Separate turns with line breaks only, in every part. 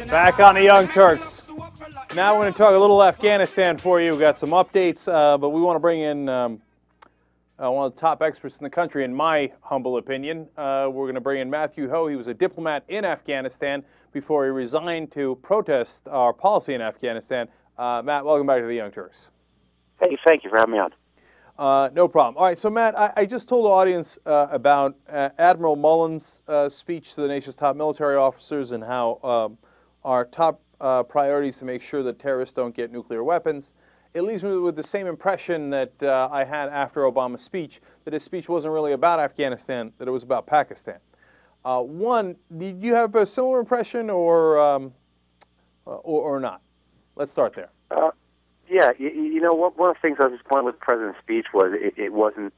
Back on the Young Turks. Now we're going to talk a little Afghanistan for you. We've got some updates, but we want to bring in one of the top experts in the country, in my humble opinion. We're going to bring in Matthew Ho. He was a diplomat in Afghanistan before he resigned to protest our policy in Afghanistan. Matt, welcome back to the Young Turks.
Hey, thank you for having me on.
No problem. All right, so Matt, I just told the audience about Admiral Mullen's speech to the nation's top military officers and how our top priority is to make sure that terrorists don't get nuclear weapons. It leaves me with the same impression that I had after Obama's speech, that his speech wasn't really about Afghanistan, that it was about Pakistan. One, did you have a similar impression or not? Let's start there.
Yeah, you know, one of the things I was disappointed with the president's speech was it wasn't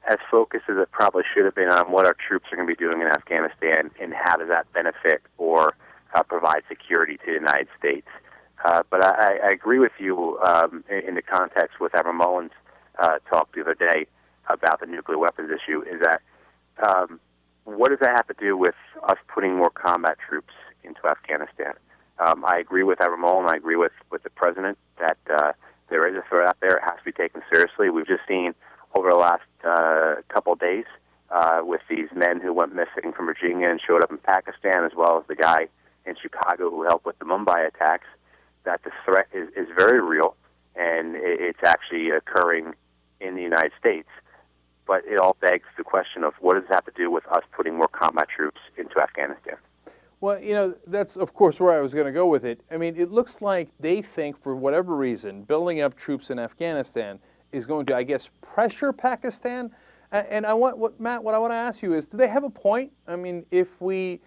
as focused as it probably should have been on what our troops are going to be doing in Afghanistan and how does that benefit or provide security to the United States. But I agree with you in the context with Admiral Mullen's talk the other day about the nuclear weapons issue, is that what does that have to do with us putting more combat troops into Afghanistan? I agree with Admiral Mullen. I agree with the president that there is a threat out there. It has to be taken seriously. We've just seen over the last couple of days with these men who went missing from Virginia and showed up in Pakistan, as well as the guy in Chicago who helped with the Mumbai attacks, that the threat is very real, and it's actually occurring in the United States. But it all begs the question of what does it have to do with us putting more combat troops into Afghanistan?
Well, you know, that's, of course, where I was going to go with it. I mean, it looks like they think, for whatever reason, building up troops in Afghanistan is going to, I guess, pressure Pakistan. And Matt, what I want to ask you is, do they have a point? I mean, if we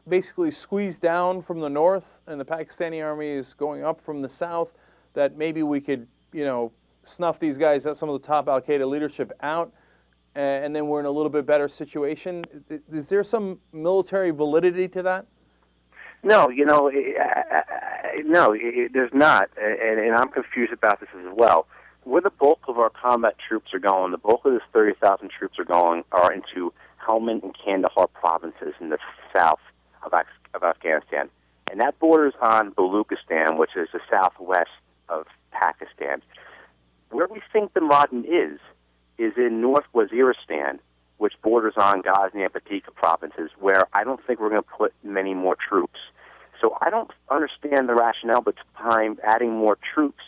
basically squeeze down from the north and the Pakistani army is going up from the south, that maybe we could, you know, snuff these guys, some of the top al-Qaeda leadership out, and then we're in a little bit better situation. Is there some military validity to that?
No, you know, there's not, and I'm confused about this as well. Where the bulk of our combat troops are going, the bulk of this 30,000 troops are into Helmand and Kandahar provinces in the south of Afghanistan, and that borders on Baluchistan, which is the southwest of Pakistan. Where we think Bin Laden is in North Waziristan, which borders on Ghazni and Paktika provinces, where I don't think we're going to put many more troops. So I don't understand the rationale behind adding more troops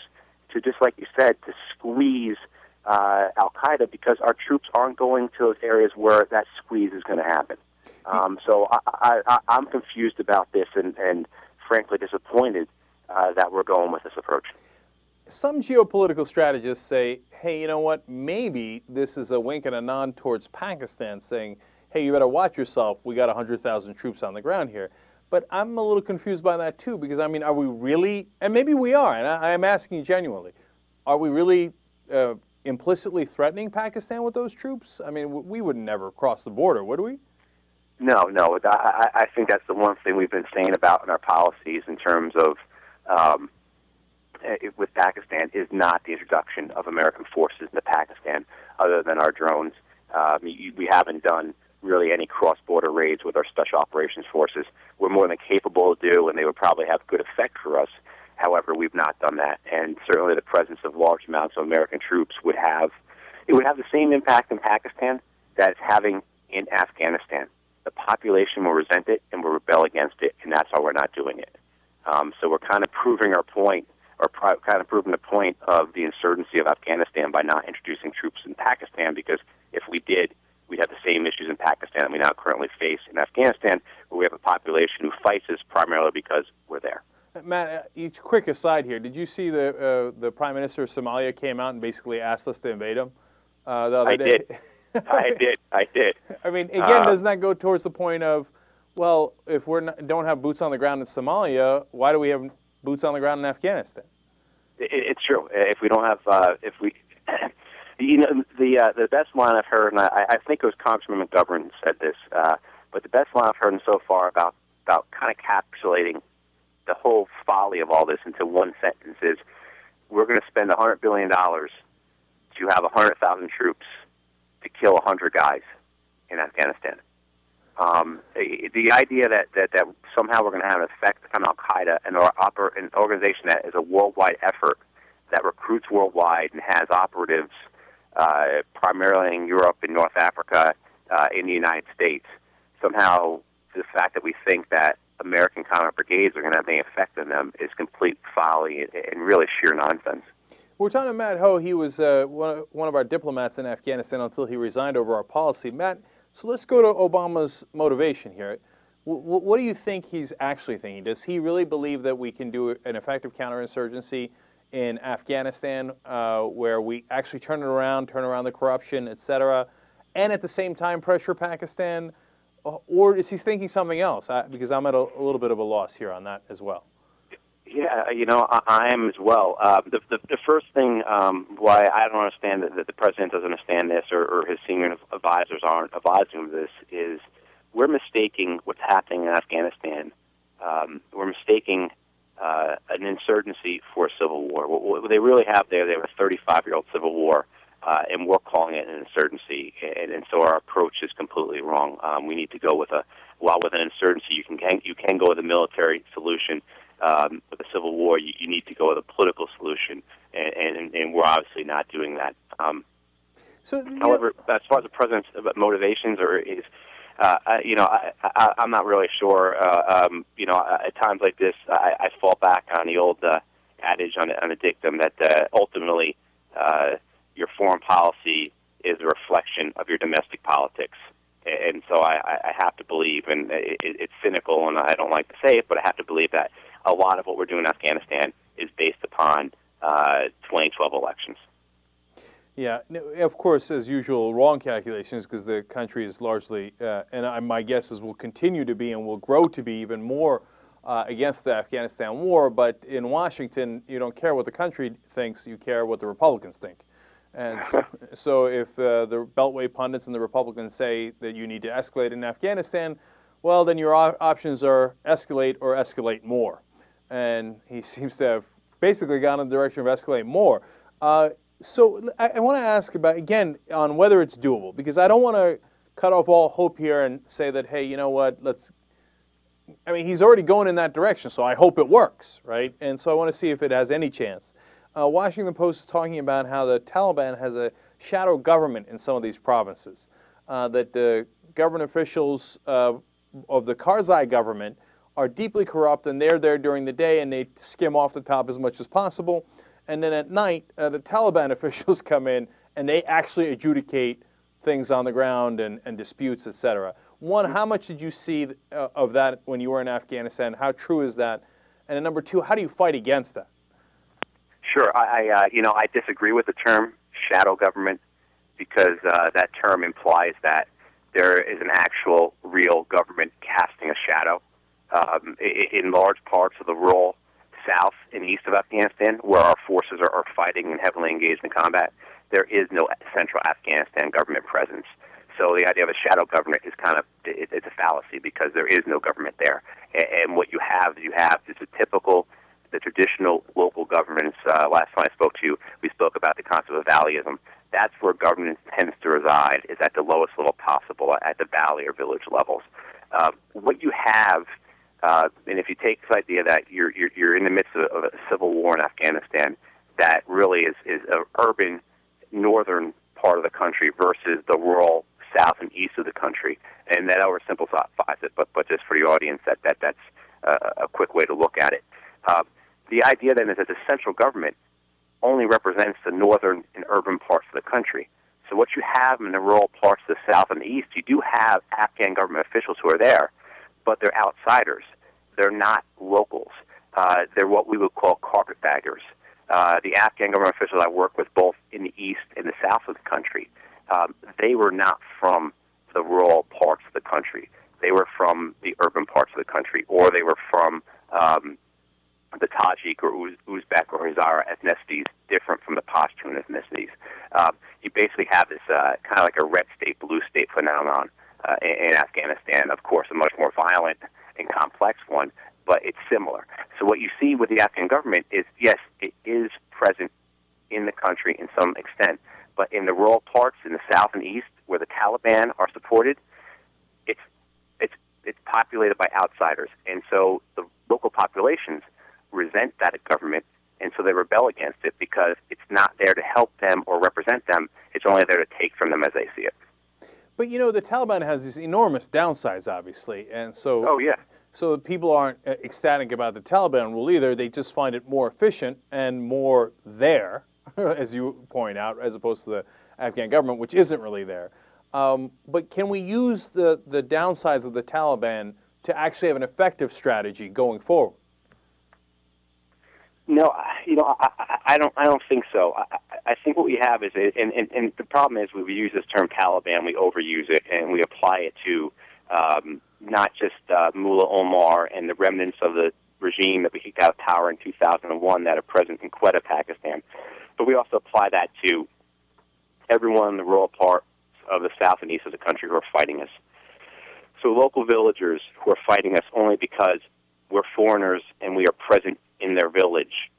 to, just like you said, to squeeze al-Qaeda, because our troops aren't going to those areas where that squeeze is going to happen. So I'm confused about this and frankly disappointed that we're going with this approach.
Some geopolitical strategists say, hey, you know what, maybe this is a wink and a nod towards Pakistan saying, hey, you better watch yourself, we got 100,000 troops on the ground here. But I'm a little confused by that too, because I mean, are we really, and maybe we are, and I'm asking you genuinely, are we really implicitly threatening Pakistan with those troops? I mean, we would never cross the border, would we?
No. I think that's the one thing we've been saying about in our policies in terms of with Pakistan is not the introduction of American forces into Pakistan other than our drones. We haven't done really any cross-border raids with our special operations forces. We're more than capable to do, and they would probably have good effect for us. However, we've not done that, and certainly the presence of large amounts of American troops would have the same impact in Pakistan that it's having in Afghanistan. The population will resent it and will rebel against it, and that's why we're not doing it. So we're kind of proving our point, or kind of proving the point of the insurgency of Afghanistan by not introducing troops in Pakistan, because if we did, we'd have the same issues in Pakistan that we now currently face in Afghanistan, where we have a population who fights us primarily because we're there.
Matt, each quick aside here, did you see the Prime Minister of Somalia came out and basically asked us to invade him the other day?
I did.
I mean, again, doesn't that go towards the point of, well, if we don't have boots on the ground in Somalia, why do we have boots on the ground in Afghanistan?
It's true. If we don't have, you know, the best line I've heard, and I think it was Congressman McGovern said this, but the best line I've heard so far about kind of encapsulating the whole folly of all this into one sentence is, we're going to spend $100 billion to have 100,000 troops to kill 100 guys in Afghanistan. The idea that somehow we're going to have an effect on Al Qaeda and an organization that is a worldwide effort that recruits worldwide and has operatives primarily in Europe and North Africa, in the United States. Somehow, the fact that we think that American combat brigades are going to have any effect on them is complete folly and really sheer nonsense.
We're talking to Matt Ho. He was one of our diplomats in Afghanistan until he resigned over our policy. Matt, so let's go to Obama's motivation here. What do you think he's actually thinking? Does he really believe that we can do an effective counterinsurgency in Afghanistan where we actually turn around the corruption, etc., and at the same time pressure Pakistan? Or is he thinking something else? Because I'm at a little bit of a loss here on that as well.
Yeah, I am as well. The first thing why I don't understand that the president doesn't understand this, or his senior advisors aren't advising him this, is we're mistaking what's happening in Afghanistan. We're mistaking an insurgency for a civil war. What they really have there, they have a 35-year-old civil war, and we're calling it an insurgency, and so our approach is completely wrong. We need to go with with an insurgency, you can go with a military solution. With a civil war, you need to go with a political solution, and we're obviously not doing that. However, as far as the president's motivations I'm not really sure. At times like this, I fall back on the old adage, on a dictum that ultimately your foreign policy is a reflection of your domestic politics. And so I have to believe, and it's cynical, and I don't like to say it, but I have to believe that a lot of what we're doing in Afghanistan is based upon 2012 elections.
Yeah, of course, as usual, wrong calculations, because the country is largely, and my guess is will continue to be and will grow to be even more against the Afghanistan war. But in Washington, you don't care what the country thinks, you care what the Republicans think. And so if the Beltway pundits and the Republicans say that you need to escalate in Afghanistan, well, then your options are escalate or escalate more. And he seems to have basically gone in the direction of escalate more. So I want to ask about, again, on whether it's doable, because I don't want to cut off all hope here and say that, hey, you know what, he's already going in that direction, so I hope it works, right? And so I want to see if it has any chance. Washington Post is talking about how the Taliban has a shadow government in some of these provinces, that the government officials of the Karzai government are deeply corrupt, and they're there during the day and they skim off the top as much as possible. And then at night, the Taliban officials come in and they actually adjudicate things on the ground and disputes, etc. One, how much did you see of that when you were in Afghanistan? How true is that? And then number two, how do you fight against that?
Sure. I disagree with the term shadow government, because that term implies that there is an actual, real government casting a shadow. In large parts of the rural south and east of Afghanistan, where our forces are fighting and heavily engaged in combat, there is no central Afghanistan government presence. So the idea of a shadow government is it's a fallacy, because there is no government there. And what you have is the traditional local governments. Last time I spoke to you, we spoke about the concept of valleyism. That's where government tends to reside, is at the lowest level possible, at the valley or village levels. What you have, and if you take this idea that you're in the midst of a civil war in Afghanistan, that really is an urban northern part of the country versus the rural south and east of the country, and that oversimplifies it. But just for the audience, that's a quick way to look at it. The idea then is that the central government only represents the northern and urban parts of the country. So what you have in the rural parts of the south and the east, you do have Afghan government officials who are there, but they're outsiders. They're not locals. They're what we would call carpetbaggers. The Afghan government officials I work with, both in the east and the south of the country, they were not from the rural parts of the country. They were from the urban parts of the country, or they were from the Tajik or Uzbek or Hazara ethnicities, different from the Pashtun ethnicities. You basically have this kind of like a red state, blue state phenomenon in Afghanistan. Of course, a much more violent and complex one, but it's similar. So what you see with the Afghan government is, yes, it is present in the country in some extent, but in the rural parts in the south and east where the Taliban are supported, it's
it's populated by outsiders, and so the local populations resent that government, and so they rebel against it because it's not there to help them or represent them. It's only there to take from them as they see it.
But the Taliban has these enormous downsides, obviously, and so
Oh yeah.
So people aren't ecstatic about the Taliban rule either. They just find it more efficient and more there, as you point out, as opposed to the Afghan government, which isn't really there. But can we use the downsides of the Taliban to actually have an effective strategy going forward?
No, I don't think so. I think what we have is, and the problem is, we use this term Taliban, we overuse it, and we apply it to not just Mullah Omar and the remnants of the regime that we kicked out of power in 2001 that are present in Quetta, Pakistan, but we also apply that to everyone in the rural parts of the south and east of the country who are fighting us. So local villagers who are fighting us only because we're foreigners and we are present in their village,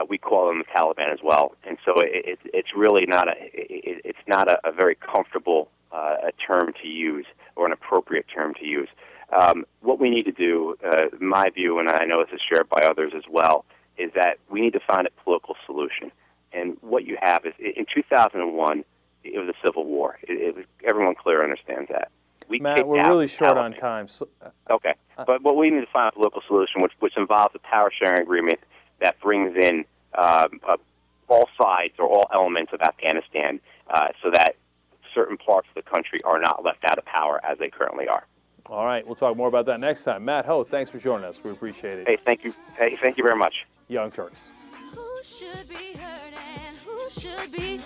we call them the Taliban as well. And so it's really not a very comfortable a term to use, or an appropriate term to use. What we need to do, my view, and I know this is shared by others as well, is that we need to find a political solution. And what you have is, in 2001, it was a civil war. Everyone clearly understands that.
Matt, we're really short on time. So,
okay. But what we need to find a political solution, which involves a power-sharing agreement that brings in all sides or all elements of Afghanistan so that certain parts of the country are not left out of power as they currently are.
All right. We'll talk more about that next time. Matt Ho, thanks for joining us. We appreciate it.
Hey, thank you. Hey, thank you very much.
Young Turks.
Who should be heard and who should be